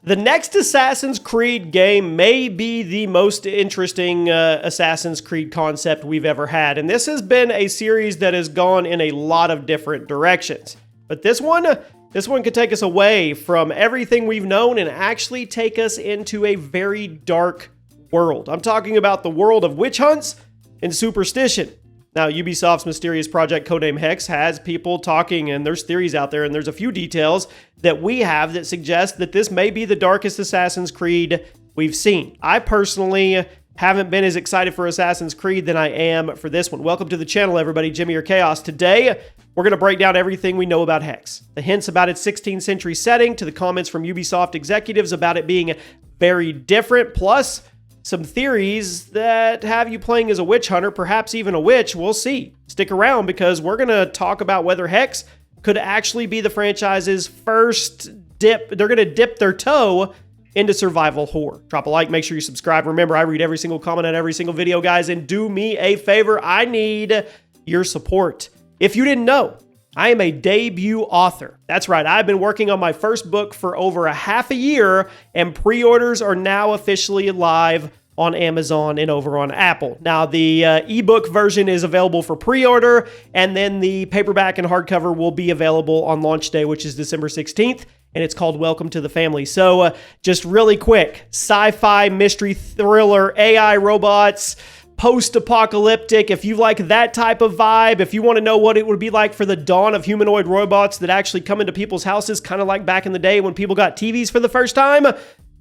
The next Assassin's Creed game may be the most interesting Assassin's Creed concept we've ever had, and this has been a series that has gone in a lot of different directions. But this one could take us away from everything we've known and actually take us into a very dark world. I'm talking about the world of witch hunts and superstition. Now, Ubisoft's mysterious project codename Hexe has people talking, and there's theories out there, and there's a few details that we have that suggest that this may be the darkest Assassin's Creed we've seen. I personally haven't been as excited for Assassin's Creed than I am for this one. Welcome to the channel, everybody. Jimmy or Chaos. Today, we're going to break down everything we know about Hexe. The hints about its 16th century setting, to the comments from Ubisoft executives about it being very different, plus some theories that have you playing as a witch hunter, perhaps even a witch. We'll see. Stick around because we're going to talk about whether Hexe could actually be the franchise's first dip. They're going to dip their toe into survival horror. Drop a like, make sure you subscribe. Remember, I read every single comment on every single video, guys, and do me a favor. I need your support. If you didn't know, I am a debut author. That's right. I've been working on my first book for over a half a year, and pre-orders are now officially live on Amazon and over on Apple. Now, the ebook version is available for pre-order, and then the paperback and hardcover will be available on launch day, which is December 16th, and it's called Welcome to the Family. So just really quick, sci-fi, mystery, thriller, AI robots, post-apocalyptic. If you like that type of vibe, if you want to know what it would be like for the dawn of humanoid robots that actually come into people's houses, kind of like back in the day when people got TVs for the first time,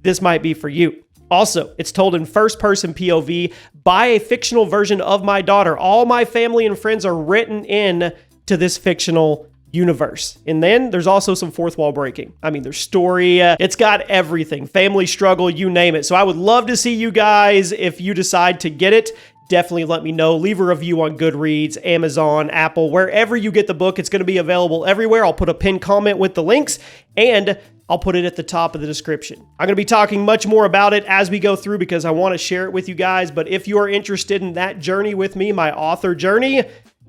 this might be for you. Also, it's told in first-person POV by a fictional version of my daughter. All my family and friends are written in to this fictional universe. And then there's also some fourth wall breaking. I mean, there's story. It's got everything. Family struggle, you name it. So I would love to see you guys, if you decide to get it, definitely let me know. Leave a review on Goodreads, Amazon, Apple, wherever you get the book. It's going to be available everywhere. I'll put a pinned comment with the links, and I'll put it at the top of the description. I'm going to be talking much more about it as we go through because I want to share it with you guys. But if you are interested in that journey with me, my author journey,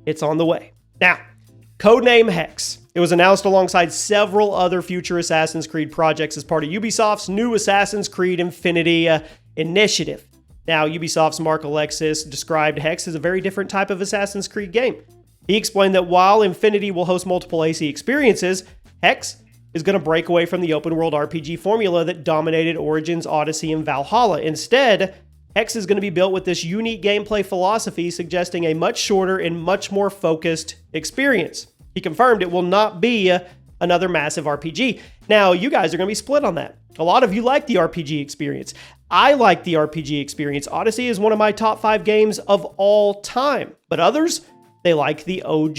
it's on the way. Now, codename Hexe. It was announced alongside several other future Assassin's Creed projects as part of Ubisoft's new Assassin's Creed Infinity initiative. Now, Ubisoft's Mark Alexis described Hexe as a very different type of Assassin's Creed game. He explained that while Infinity will host multiple AC experiences, Hexe is going to break away from the open world RPG formula that dominated Origins, Odyssey, and Valhalla. Instead, Hexe is going to be built with this unique gameplay philosophy, suggesting a much shorter and much more focused experience. He confirmed it will not be another massive RPG. Now, you guys are going to be split on that. A lot of you like the RPG experience. I like the RPG experience. Odyssey is one of my top 5 games of all time, but others, they like the OG,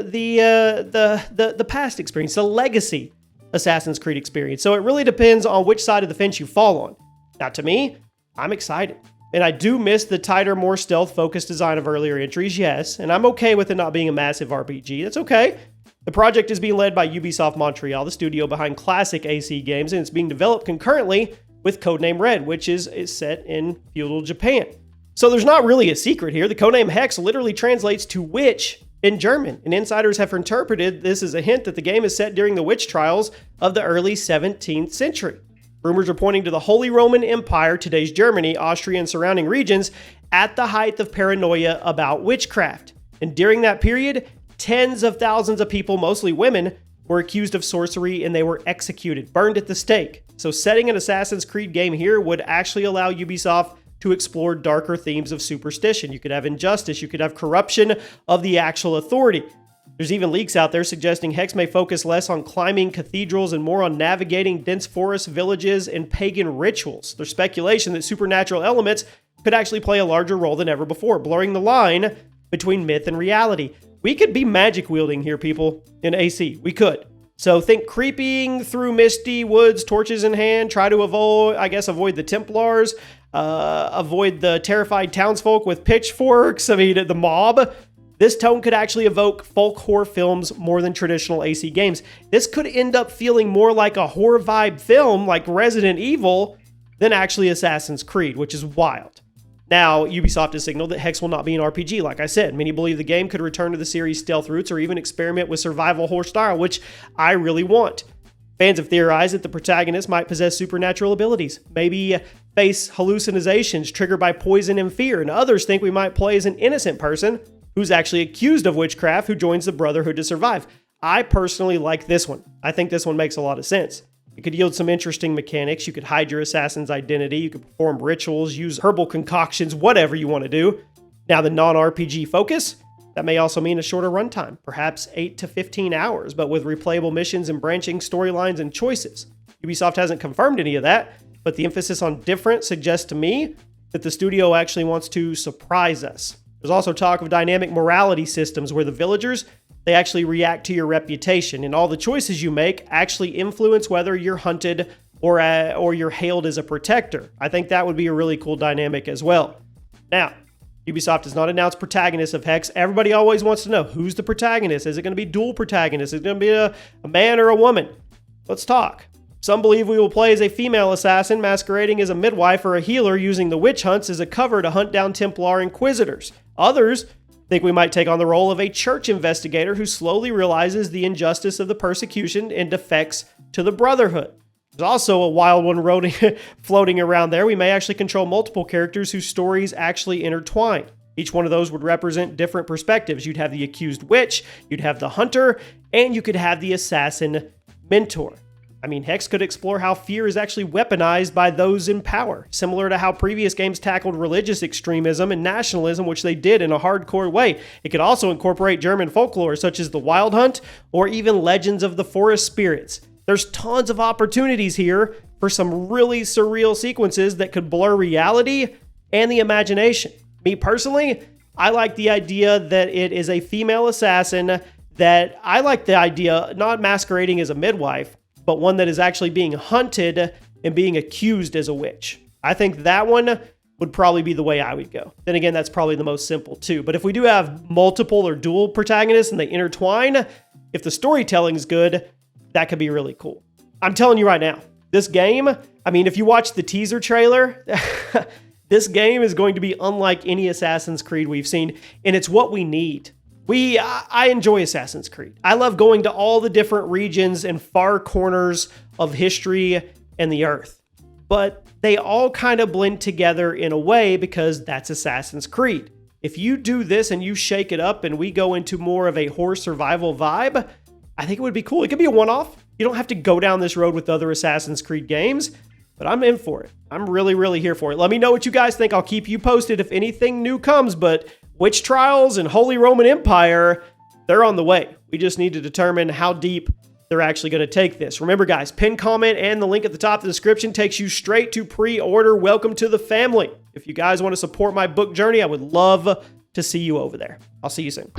the past experience, the legacy Assassin's Creed experience. So it really depends on which side of the fence you fall on. Now, to me, I'm excited. And I do miss the tighter, more stealth-focused design of earlier entries, yes. And I'm okay with it not being a massive RPG. That's okay. The project is being led by Ubisoft Montreal, the studio behind classic AC games, and it's being developed concurrently with Codename Red, which is set in feudal Japan. So there's not really a secret here. The codename Hexe literally translates to witch in German, and insiders have interpreted this as a hint that the game is set during the witch trials of the early 17th century. Rumors are pointing to the Holy Roman Empire, today's Germany, Austria, and surrounding regions, at the height of paranoia about witchcraft. And during that period, tens of thousands of people, mostly women, were accused of sorcery and they were executed, burned at the stake. So setting an Assassin's Creed game here would actually allow Ubisoft to explore darker themes of superstition. You could have injustice, you could have corruption of the actual authority. There's even leaks out there suggesting Hexe may focus less on climbing cathedrals and more on navigating dense forest villages and pagan rituals. There's speculation that supernatural elements could actually play a larger role than ever before, blurring the line between myth and reality. We could be magic wielding here, people, in AC. We could. So think creeping through misty woods, torches in hand, try to avoid the Templars, avoid the terrified townsfolk with pitchforks, the mob. This tone could actually evoke folk horror films more than traditional AC games. This could end up feeling more like a horror vibe film like Resident Evil than actually Assassin's Creed, which is wild. Now, Ubisoft has signaled that Hexe will not be an RPG, like I said. Many believe the game could return to the series' stealth roots or even experiment with survival horror style, which I really want. Fans have theorized that the protagonist might possess supernatural abilities, maybe face hallucinations triggered by poison and fear, and others think we might play as an innocent person who's actually accused of witchcraft who joins the Brotherhood to survive. I personally like this one. I think this one makes a lot of sense. It could yield some interesting mechanics. You could hide your assassin's identity, you could perform rituals, use herbal concoctions, whatever you want to do. Now the non-RPG focus, that may also mean a shorter runtime, perhaps 8 to 15 hours, but with replayable missions and branching storylines and choices. Ubisoft hasn't confirmed any of that, but the emphasis on different suggests to me that the studio actually wants to surprise us. There's also talk of dynamic morality systems where the villagers, they actually react to your reputation, and all the choices you make actually influence whether you're hunted or you're hailed as a protector. I think that would be a really cool dynamic as well. Now, Ubisoft has not announced Protagonist of Hex. Everybody always wants to know, who's the protagonist? Is it going to be dual protagonists? Is it going to be a man or a woman? Let's talk. Some believe we will play as a female assassin masquerading as a midwife or a healer using the witch hunts as a cover to hunt down Templar Inquisitors. Others think we might take on the role of a church investigator who slowly realizes the injustice of the persecution and defects to the Brotherhood. There's also a wild one floating around there. We may actually control multiple characters whose stories actually intertwine. Each one of those would represent different perspectives. You'd have the accused witch, you'd have the hunter, and you could have the assassin mentor. I mean, Hex could explore how fear is actually weaponized by those in power, similar to how previous games tackled religious extremism and nationalism, which they did in a hardcore way. It could also incorporate German folklore, such as the Wild Hunt, or even legends of the forest spirits. There's tons of opportunities here for some really surreal sequences that could blur reality and the imagination. Me personally, I like the idea that it is a female assassin, that I like the idea not masquerading as a midwife, but one that is actually being hunted and being accused as a witch. I think that one would probably be the way I would go. Then again, that's probably the most simple too. But if we do have multiple or dual protagonists and they intertwine, if the storytelling is good, that could be really cool. I'm telling you right now, this game, I mean, if you watch the teaser trailer, this game is going to be unlike any Assassin's Creed we've seen, and it's what we need. I enjoy Assassin's Creed. I love going to all the different regions and far corners of history and the earth. But they all kind of blend together in a way because that's Assassin's Creed. If you do this and you shake it up and we go into more of a horror survival vibe, I think it would be cool. It could be a one-off. You don't have to go down this road with other Assassin's Creed games, but I'm in for it. I'm really, really here for it. Let me know what you guys think. I'll keep you posted if anything new comes, but Witch Trials and Holy Roman Empire, they're on the way. We just need to determine how deep they're actually going to take this. Remember, guys, pin comment and the link at the top of the description takes you straight to pre-order. Welcome to the family. If you guys want to support my book journey, I would love to see you over there. I'll see you soon.